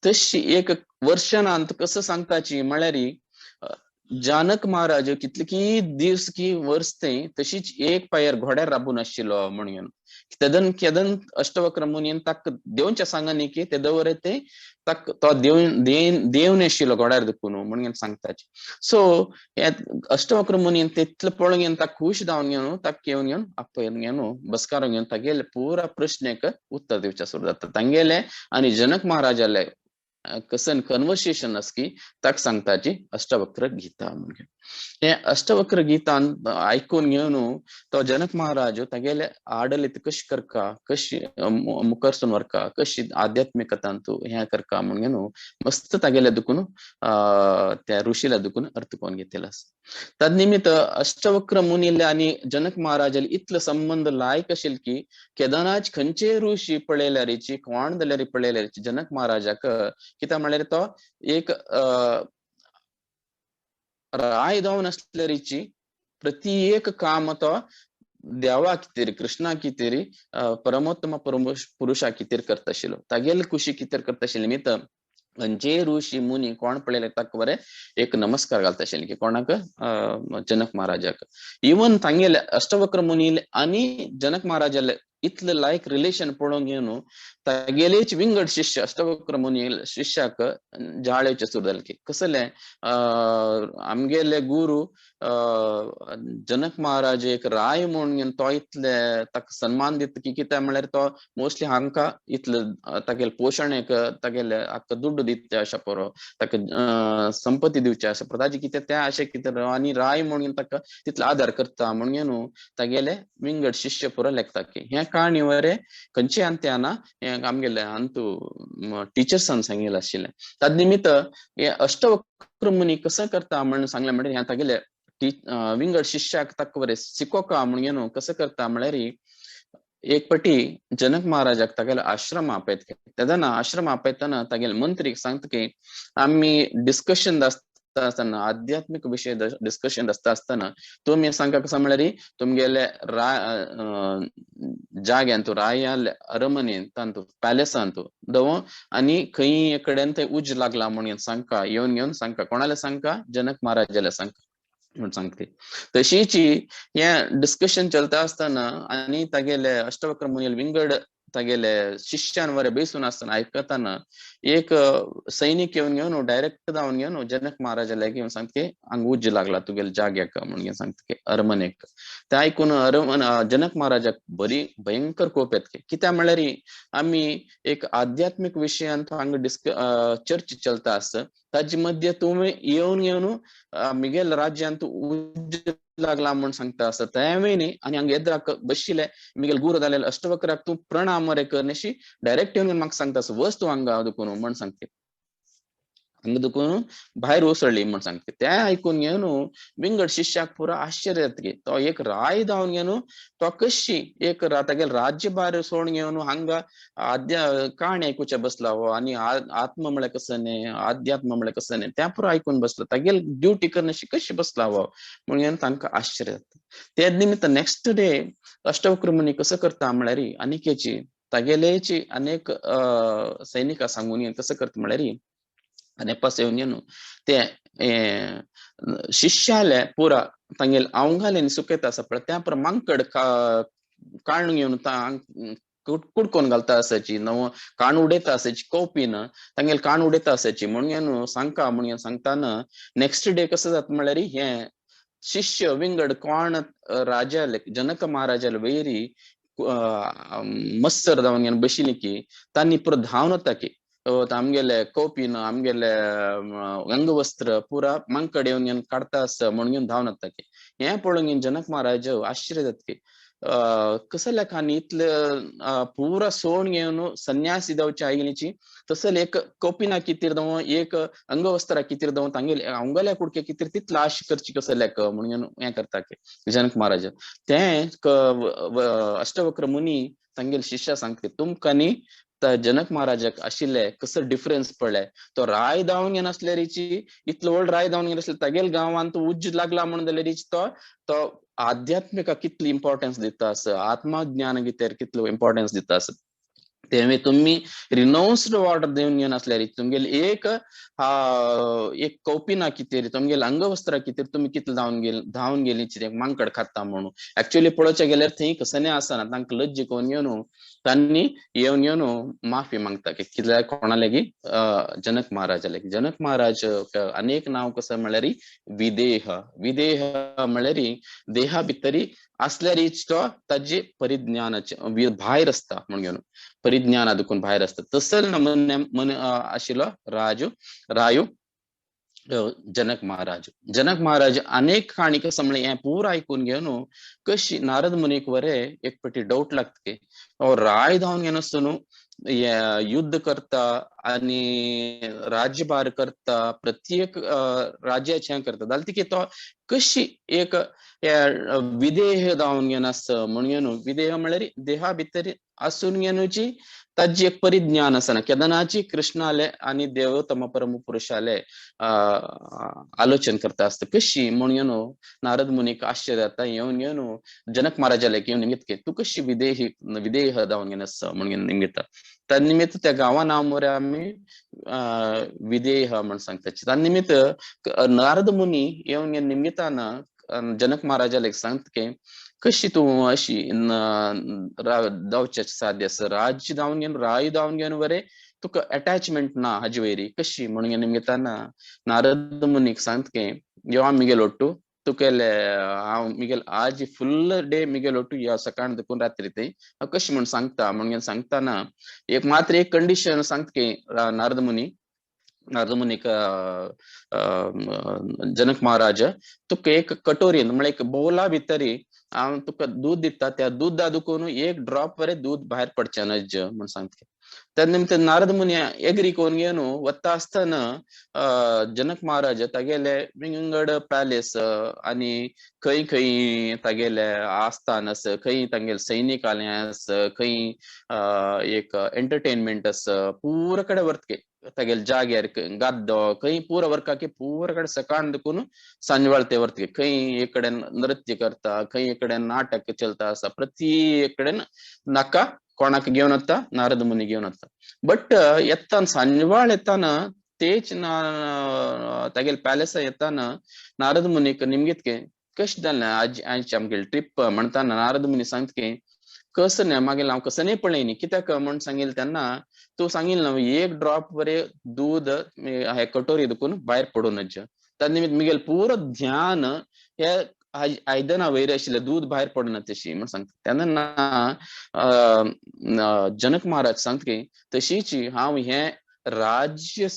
तशी एक वर्षांत कसं सांगताची म्हळ्यार जनक महाराज कितले की दिवस की वर्स ते तशीच एक पायर घोड्यार राबून आशिल्लो म्हणून केदन अष्टवक्र मुनीन ताक देवच्या सांगानी की ते दवरे ते ताक तो देवन आशिल्लो घोड्यार दुखून म्हणून सांगताचे सो अष्टवक्र मुनीन तितले पळोवन घेवन ताक खुश जावन घेवन ताक घेवन घेवन आपयन घेवन बसकारून घेवन तागेले पुरा प्रश्नेक उत्तर दिवचे सुरू जाता तांगेले आणि जनक महाराजाले कसन कन्वर्सेशन असकी ताक सांगताची अष्टवक्र गीता म्हणजे हे अष्टवक्र गीतान ऐकून घेवन तो जनक महाराज तागेले आडलीत कशी करका कशी मुखारसून व्हरका कशी आध्यात्मिकतान तू हे करका म्हणून घेवन मस्त तागेले दुखून त्या ऋषीला दुखून अर्थ कोण घेतलेला तदनिमित्त अष्टवक्र मुनीले आणि जनक महाराजाले इतलं संबंध लायक आशिल्ले की केदारनाथ खंयचे ऋषी पळयल्यारीची कोण जाल्यार पळयल्यारीची जनक महाराजाक कित्याक म्हळ्यार तो एक राय जावन आसल्यारीची प्रति एक काम तो देवा कितेरी कृष्णा कितेरी परमोत्तम पुरुषा कितेर करता आशिल्लो तागेले खुशी कितेर करता आशिल्ले निमित्त जे ऋषी मुनी कोण पळयले ताका बरे एक नमस्कार घालता आशिल्ले की कोणाक जनक महाराजाक इवन तांगेले अष्टवक्र मुनीले आणि जनक महाराजाले इतले लायक रिलेशन पळोवन घेवन तागेलेच विंगड शिष्य अष्टवक्र मुनी शिष्याक जाळेवचे सुरू जाले की कसले आमगेले गुरु जनक महाराज एक राय म्हणून तो इतले ताका सन्मान दिता की कित्याक म्हळ्यार तो मोस्टली हांकां इतलें तागेले पोशण एक तागेले हाका दुड्ड दिते अशें परो ताका संपत्ती दिवचे अशें परो ताजे कितें तें अशें कितें आनी राय म्हणून ताका तितलो आदार करता म्हणून तागेले विंगड शिष्य पुरो लेखता की हे काणी वरे खंयचे अंत्याना हे आमगेले अंतू टिचर्सान सांगिल्लें आशिल्लें ताजे निमित्त हे अष्टवक्र मुनी कसं करता म्हणून सांगलें म्हणल्यार हे तागेले विंगड शिष्याक ताका बरें शिकोवका म्हणून कसं करता म्हळ्यार एक पटी जनक महाराजाक तागेले आश्रम आपयता तेदना आश्रम आपयतना तागेले मंत्रीक सांगता की आमी डिस्कशन आसतना आध्यात्मिक विषय डिस्कशन असताना तुम्ही सांगा कसं म्हळ्यार तुमगेले जाग्यान तू रायाले अरमनेन तांतू पॅलेसान तू दवो आणि खंय कडेन ते उज लागला म्हणून सांगका येवन घेवन सांगका कोणाले सांगका जनक महाराजाले सांगका म्हणून सांगते तशीची हे डिस्कशन चलता असताना आणि तागेले अष्टवक्र मुनील विंगड तागेले शिष्यान वरे बैसून असताना ऐकताना एक सैनिक येऊन घेऊन डायरेक्ट जाऊन घेऊन जनक महाराजाला घेऊन सांगते अंग उज्ज लागला तुगेल जाग्याक म्हणून सांगते अरमनेक ते ऐकून जनक महाराजाक बरी भयंकर कोप येतके कित्या म्हळ्यार आम्ही एक आध्यात्मिक विषयांत हांगा चर्च चलता आसता ताजे मध्ये तुम्ही येऊन मिगेल राज्यांत उज्ज लागला म्हणून सांगता असं त्यावेळी आणि हंग एद्राक बशिले मिगेल गुरु जालेले अष्टवक्राक तू प्रणाम रे करण्याशी डायरेक्ट येऊन म्हाका सांगता वस्तू हांगा दुखून म्हण सांगते हंग दुखून भायर उसळली म्हण सांगते ते ऐकून घेऊन विंगड शिष्याक पुरा आश्चर्य जातकी तो एक राय जावन घेऊन तो कशी एक तागेल राज्यभार सोडून घेऊन हांगा काणी ऐकूचे बसला हो आणि आत्म म्हळ्या कसं नाही अध्यात्म म्हळ्या कसं नाही त्या पुरा ऐकून बसला तागेल ड्युटी करण्याशी कशी बसला हो म्हणून तांका आश्चर्य जाता त्या निमित्त नेक्स्ट डे अष्टवक्र मुनी कसं करता म्हळ्यार अनिकेची तागेलेची अनेक सैनिका सांगून कसं करता म्हळ्यार आणि पास येऊन ते शिष्याले पुरा तांगेल अवंगाले सुकेत आसा पळय त्या पुरा मांकड काणून घेवन कुडकोन घालता आसाची नव काण उडयता आसाची कौपीन तांगेल काण उडयता आसाची म्हणून सांगताना नेक्स्ट डे कसं जाता म्हळ्यार हे शिष्य विंगड कोण राजाले जनक महाराजाले वैरी मस्तर जावन बशिली की तांणी पुरा धांवन वता की आमगेले कौपीन आमगेले अंगवस्त्र पुरा मंकड येवन काढता आस म्हणून धांवन वता की हे पळोवन जनक महाराज आश्चर्य जाता की कसं लेखानी इतलं पुरा सोन घेऊन संन्यासी जावची आयलीची तसल एक कौपिना कितीर दव एक अंगवस्त्रा कितीर दव तांगेल अंगल्या कुडके कितीर तितलं आश करची कसं लेख म्हणून हे करता की जनक महाराज ते अष्टवक्र मुनी तांगेल शिष्या सांगते तुमकांनी जनक महाराजाक आशिल्ले कसं डिफरन्स पडले तो राय धांवन घेवन असल्यारीची इतलो व्हड राय धांवन घेवन असले तागेल गांवांत उज्ज लागला म्हणून जाल्यारीच तो आध्यात्मिक कितली इम्पॉर्टन्स दिता आस आत्मज्ञान गितेर कितलो इम्पॉर्टन्स दिता आस तेव्हा तुम्ही रिनाउन्स्ड ऑर्डर देऊन घेऊन असल्यारी तुमगेल एक कौपिना कितेर तुमगेल अंगवस्त्रा कितेर तुम्ही कितले धांवन गेली मांकड खाता म्हणून ऍक्च्युअली पळोवचे गेल्यार थंय कसं नाही आसना तांकां लज्ज कोण घेवन तांणी येवन माफी मागता की कितल्या कोणाले की जनक महाराजाले जनक महाराज अनेक नाव कसं म्हळ्यार विदेह म्हळ्यार देहा भितरी असल्यारीच तो ताजे परिज्ञानाचे भायर असता म्हणून परिज्ञान अदकून भायर असता तसल मन आशिल्लो रायो जनक महाराज अनेक काणी कसं म्हळ्यार हे पूरा ऐकून घेवन कशी नारद मुनीक वरे एक पटी डाऊट लागता की राय धांवन घेवन आसतना युद्ध करता आणि राज्यभार करता प्रत्येक राज्याचे करता जाल्यार की तो कशी एक विदेह जावन घेवन आसता म्हणून विदेह म्हळ्यार देहा भितर आसून घेवची ताजी एक परिज्ञान आसना केदनाची कृष्णाले आणि देवोत्तम परम पुरुषाले आलोचन करता आसता कशी म्हणून नारद मुनीक आश्चर्य जाता येवन घेवन जनक महाराजाले घेवन निमित्त तू कशी विदेह जावन घेवन आसता म्हणून निमित्त त्या निमित्त त्या गांवा नाव मरे आम्ही विदेह म्हणून सांगता त्या निमित्त नारद मुनी येवन निमित्तान जनक महाराजाला सांगता की कशी तू अशी जावचे साध्य आसा राज्य जावन घेवन राय जावन घेवन वरे तुका अटॅचमेंट ना हाजे वयरी कशी म्हणून निमित्तान नारद मुनीक सांगता की यो मिगेल ओट्टू तुकेले हांव मिगेल आज फुल डे मिगेल ओट्टू या सकाळ देखून रात्री ते कशी म्हणून सांगता म्हणून सांगताना एक मात्र एक कंडिशन सांगता की नारद मुनीक जनक महाराज तुका एक कटोरीन म्हळ्यार एक बोला भितरी हांव तुका दूध दिता त्या दूध दुखून एक ड्रॉप वरे दूध भायर पडचे नज म्हणून सांगता त्या निमित्त नारद मुनी एग्री कोन घेवन वता आसतना जनक महाराज तागेले विंगड पॅलेस आणि खंय खंय तागेले आस्थान आस खंय तांगेले सैनिक आले आस खंय एक एंटरटेनमेंट आस पूरा कडेन वर्तके तागेले जाग्यार गाद्दो खंय पूरा वर्का की पूरा कडेन सकाळ देखून सांजवाळ ते वर्तके खंय एक कडेन नृत्य करता खंय एक कडेन नाटक चलता आसा प्रत्येक कडेन नाका कोणाक घेवन वता नारद मुनी घेवन वता बट येताना सांजवाळ येताना तेच तागेले पॅलेस येताना नारद मुनीक निमगीत के कशें जालें आज आमगेली ट्रिप म्हणटाना नारद मुनी सांगता की कसं नाही मागेल हांव कसं नाही पळयनी कित्याक म्हण सांगिल त्यांना तू सांगिल ना एक ड्रॉप वरे दूध हे कटोरी दुखून भायर पडूनच त्या निमित्त मिगेल पूर ध्यान हे आयदना वयर आशिल्लें दूध भायर पडना तशी म्हण सांगता तेन्ना जनक महाराज सांगता की तशीची हांव हे राज्य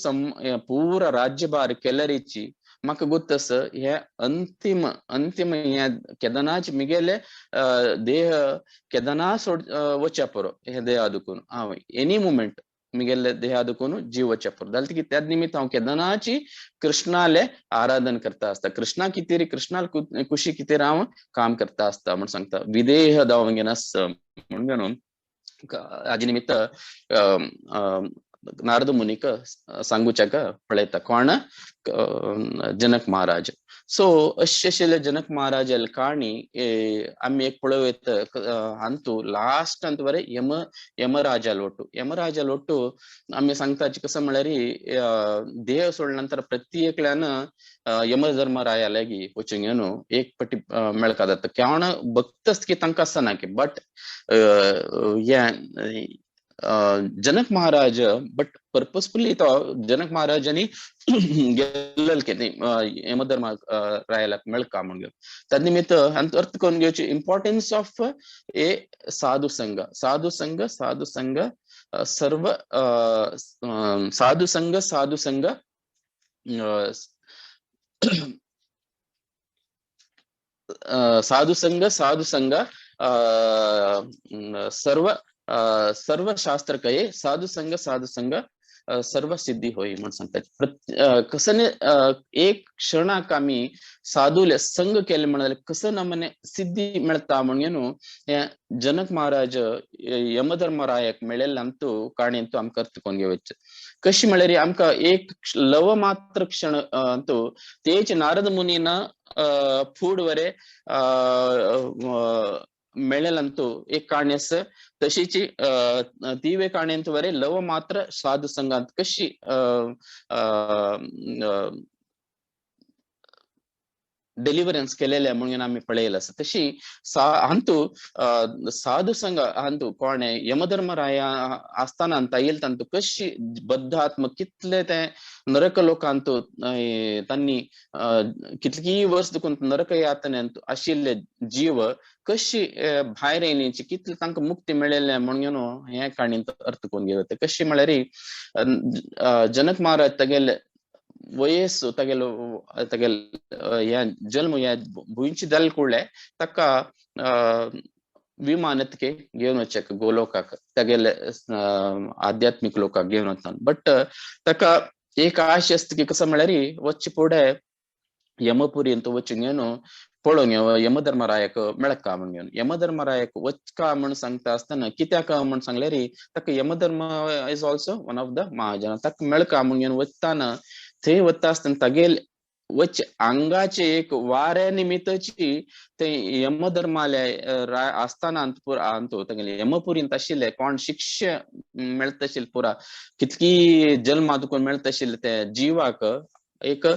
पूरा राज्यभार केल्यारीची म्हाका गोत्तस हे अंतिम अंतिम हे केदारनाथ मिगेले देह केदारनाथ सोड वच्चा पुरो हे देह दुखून हांव एनी मोमेंट मिगेले देह दुखून जीव वच्चा पुरो जाल्यार की त्या निमित्त हांव केदारनाथची कृष्णाले आराधन करता आसता कृष्णा कितेरी कृष्णाल खुशी कितेर हांव काम करता आसता म्हण सांगता विदेह दावंगेनस म्हणून हाजे निमित्त नारद मुनीक सांगूच्याक पळयता कोण जनक महाराज सो अशें आशिल्ले जनक महाराज काणी आमी एक पळयत अंतू लास्ट अंत वरे यमराजा लोटू आमी सांगता कसं म्हळ्यार देह सोडल्या नंतर प्रत्येकल्यान यमधर्मराया लागी वचूंक एक पटी मेळका जाता केवण भक्त की तांकां आसना की but Janak Maharaj but purposefully तो जनक महाराजांनी गेल्लें की यमधर्म रायाला मेळका म्हणून त्या निमित्त अर्थ करून घेवची इम्पॉर्टन्स ऑफ ए साधु संघ सर्व साधु संघ साधु संघ सर्व सर्व शास्त्र कहे साधु संघ सर्व सिद्धी होई म्हणून सांगतात कसं एक क्षणाक आमी साधूले संघ केले म्हणाले कसं नमने सिद्धी मिळता म्हणून हे जनक महाराज यमधर्मरायाक मेळेल्लांतू काणयंतू आमकां अर्थ करून घेवचे कशी म्हळ्यार आमकां एक लव मात्र क्षण अंतू तेच नारद मुनीन फूड वरे मेळेल्लांतू एक काणी आसा तशीची तीवे काण्यंत वरे लव मात्र साधु संघात कशी डेलिव्हरन्स केलेल्या म्हणून आम्ही पळयला आसा तशी हांतू साधु संघ हांतू कोणे यमधर्मराया आसतना तायेल तांतू कशी बद्ध आत्म कितले ते नरक लोकांतू तांणी कितली वर्स दुखून नरक यातनेंत आशिल्ले जीव कशी भायर येयलीची कितले तांकां मुक्ती मेळयले म्हणून हे काणयेंत अर्थ करून घेवते कशी म्हळ्यार जनक महाराज तागेले वयस्सु तागेल या जन्म या भुंयची जाल कुडले ताका विमानतके घेवन वचक गोलोकाक तागेले आध्यात्मिक लोकाक घेवन वतात बट ताका एक आश आसता की कसं म्हळ्यार वच्चे फुडें यमपुरींत वचून पळोवन यमधर्मरायाक मेळका म्हणून यमधर्मरायाक वचका म्हण सांगता आसतना कित्याक म्हण सांगल्यार ताका Yamadharma is also one of the Mahajan ताका मेळका म्हणून वताना थंय वता आसतना तागेल वच आंगाचे एक वाऱ्या निमित्तची ते यमधर्मालय आसतना तागेले यमपुरींत आशिल्ले कोण शिक्षा मेळता आशिल्ले पुरा कितकी जल्मा दुखून मेळता आशिल्ले ते जिवाक एक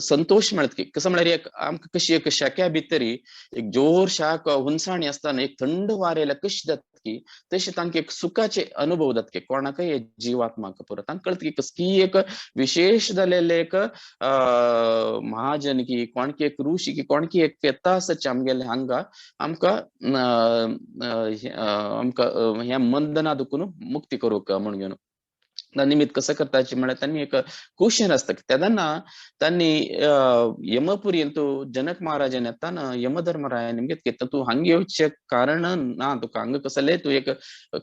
संतोष मेळत की कसं म्हळ्यार आमकां कशी एक शाक्या भितरी एक जोर शाक हुंसाणी आसतना एक थंड वारेला कशी जाता की तशी तांकां एक सुखाचे अनुभव जाता की कोणाकय जीवात्माक पुरो तांकां कळत की कसकी एक विशेष जालेले एक महाजन की कोणकी एक ऋषी की कोणकी एक येता आसचे आमगेले हांगा आमकां आमकां ह्या मंदना दुखून मुक्ती करूंक म्हणून निमित्त कसं करताचे म्हळ्यार त्यांनी एक क्वेश्चन असतं तेन्ना त्यांनी यमपुरींतू जनक महाराजान येताना यमधर्मराया निमगे घेता तू हांगा येवचे कारण ना तुका हांगा कसले तू एक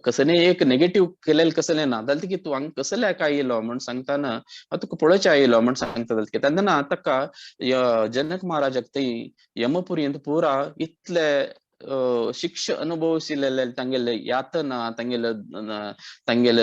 कसले एक नेगेटिव्ह केलेले कसले ना जाल्यार की तू हांगा कसले काय येयलो म्हण सांगताना तुका पळोवचे आयलो म्हण सांगता जाल्यार तेन्ना ताका जनक महाराजाक थंय यमपुरींत पुरा इतले शिक्षा अनुभवशिल्ले तांगेले यातना तांगेले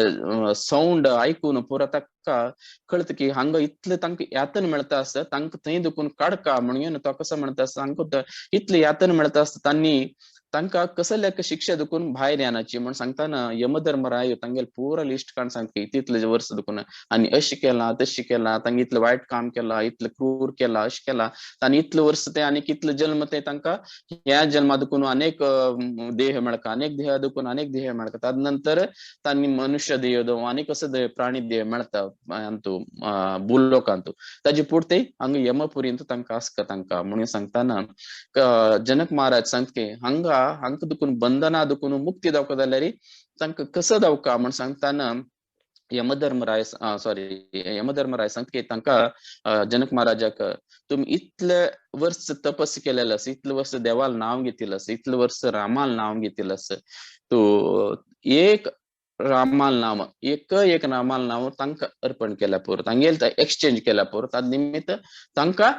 साऊंड ऐकून पुरा ताका कळत की हांगा इतले तांकां यातन मेळता आसता तांकां थंय दुखून काडका म्हणून तो कसो म्हणटा सांगता इतले यातन मेळता आसता तांणी तांकां कसल्याक शिक्षा दुखून भायर येनाची म्हण सांगताना यमधर्मराय तांगेल पुरा लिस्ट काण सांगता तितले वर्स दुखून आनी अशें केलां तशें केलां तांणी इतलें वायट काम केलां इतलें क्रूर केलां अशें केलां तांणी इतले वर्स ते आनी कितले जल्म ते तांकां ह्या जल्मा दुखून अनेक देह मेळका अनेक देह दुखून अनेक देह मेळका ताद नंतर तांणी मनुष्य देह दो आनी कसो देह प्राणी देह मेळता अंतू भूलोकांतू ताजे पुरते हांगा यमपुरींत तांकां आसका तांकां म्हणून सांगताना जनक महाराज सांगके हांगा दुखून बंधना दुखून मुक्ती जावका जाल्यार तांकां कसं जावका म्हण सांगताना यमधर्मराय सांगके तांकां जनक महाराजाक तुम्ही इतले वर्ष तपस केलेलं आस इतले वर्ष देवाल नाव घेतिल्लें आस इतले वर्ष रामाल नाव घेतिल्लें आस तू एक रामाल नाम एक रामाल नाव तांकां अर्पण केल्या पुरो तांगेल एक्सचेंज केल्या पुरो ताद निमित्त तांकां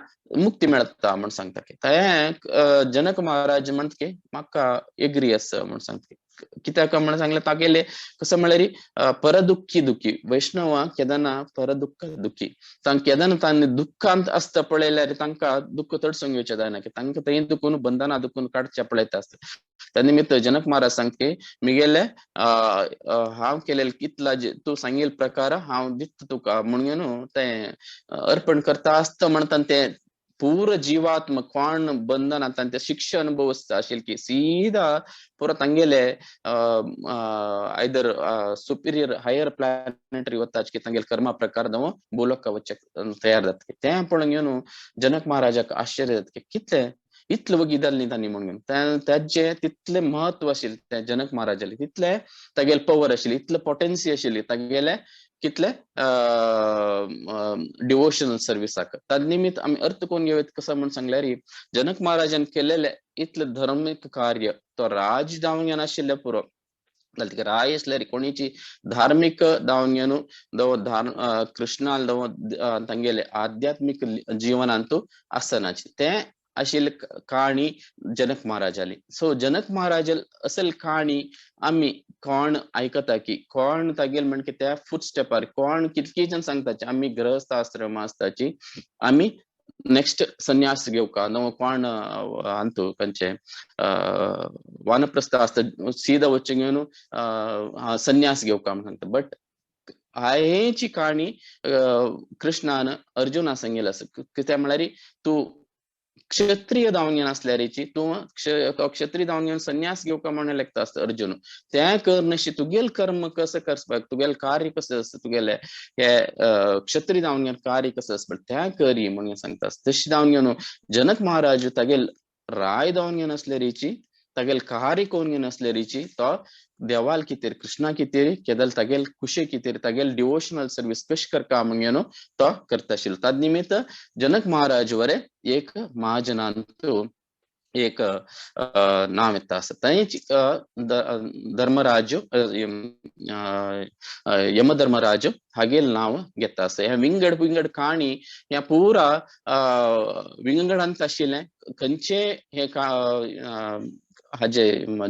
मुक्ती मेळता म्हण सांगता ते जनक महाराज म्हणके म्हाका एग्री आसा म्हण सांगता कित्याक म्हण सांगलें तागेले कसं म्हळ्यार परदुख्खी वैष्णव केदारना परदुख्ख दुःखी केदारना तांणी दुःखांत आसता पळयल्यार तांकां दुःख तडसूंक येवचें जायना तांकां थंय दुखून बंधना दुखून काडचें पळयता आसता त्या निमित्त जनक महाराज सांगते मिगेले हांव केलेले कितला तू सांगेल प्रकार हांव दिता तुका म्हणून ते अर्पण करता आसता म्हणटा ते पूरा जीवात्म कोण बंधन ते शिक्षा अनुभव आशिल की सीधा पूरा तांगेले आयदर सुपिरियर हायर प्लॅनेटरी वताच की तांगेल कर्मा प्रकार दव बोलक वच्चे तयार जाता ते पळोवन घेवन जनक महाराजाक आश्चर्य जाता की कितले इतले वगी जाल्ली तांणी म्हणून त्याचे तितले महत्व आशिल्ले त्या जनक महाराजाले तितले तागेले पवर आशिल्ली इतले पोटेन्सी आशिल्ली तागेले कितले डिवोशनल सर्विसाक ताद निमित्त आमी अर्थ कोण घेवत कसं म्हण सांगल्यार जनक महाराजान केलेले इतले धार्मिक कार्य तो राज जावंक नाशिल्ले पुरो राय असल्यार कोणीची धार्मिक दावण दव कृष्णाल दव तांगेले आध्यात्मिक जीवनांतू आसनाची ते आशिल्ले काणी जनक महाराजाली सो जनक महाराजल असल काणी आम्ही कोण आयकता की कोण तागेल म्हणजे त्या फुटस्टेपार कोण कितकी जण सांगताचे आम्ही गृहस्थ आश्रम आसताची आम्ही नेक्स्ट संन्यास घेवका नव कोण अंतू खंयचे वानप्रस्थ आसता सीधा वच्चे घेवन संन्यास घेवका म्हणून सांगता बट हायेची काणी कृष्णान अर्जुना सांगेल आसा कित्याक म्हळ्यार तू क्षत्रिय जावंक नासल्यारीची तू क्षत्रिय जावंक संन्यास घेवका म्हणून लेखता आसता अर्जुन त्या करनशी तुगेल कर्म कसं करपाक तुगेल कार्य कसं आसता तुगेले हे क्षत्रिय जावंक कार्य कसं आसता त्या करी म्हणून सांगता तशी जावंक घेवन जनक महाराज तागेल राय जावंक नासल्यारीची तागेल कार्य कोण नासल्यारीची तो देवाल कितेर कृष्णा कितेर केदल तागेल कुशे कितेर तागेल डिवोशनल सर्विस कश करका म्हणून तो करता आशिल्लो ताद निमित्त जनक महाराज वरे एक महाजनांतू एक नाम येता आसता थंयच धर्मराज यमधर्मराज हागेल नाव घेता आसता हे विंगड काणी ह्या पुरा विंगडांत आशिल्लें खंयचे हे हाजे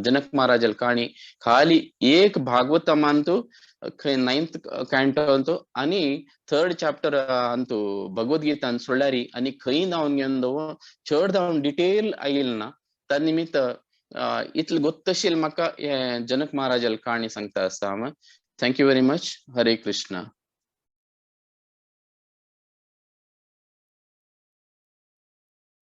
जनक महाराजल काणी खाली एक भागवतमांतू 9th कॅन्टो आणि 3rd चॅप्टर अंतू भगवद्गीतान सोडल्यारी आणि खंय जावन घेवन चड जावन डिटेल आयिल ना त्या निमित्त इतले गोत्तशील म्हाका जनक महाराजल काणी सांगता आसा थँक यू व्हेरी मच हरे कृष्णा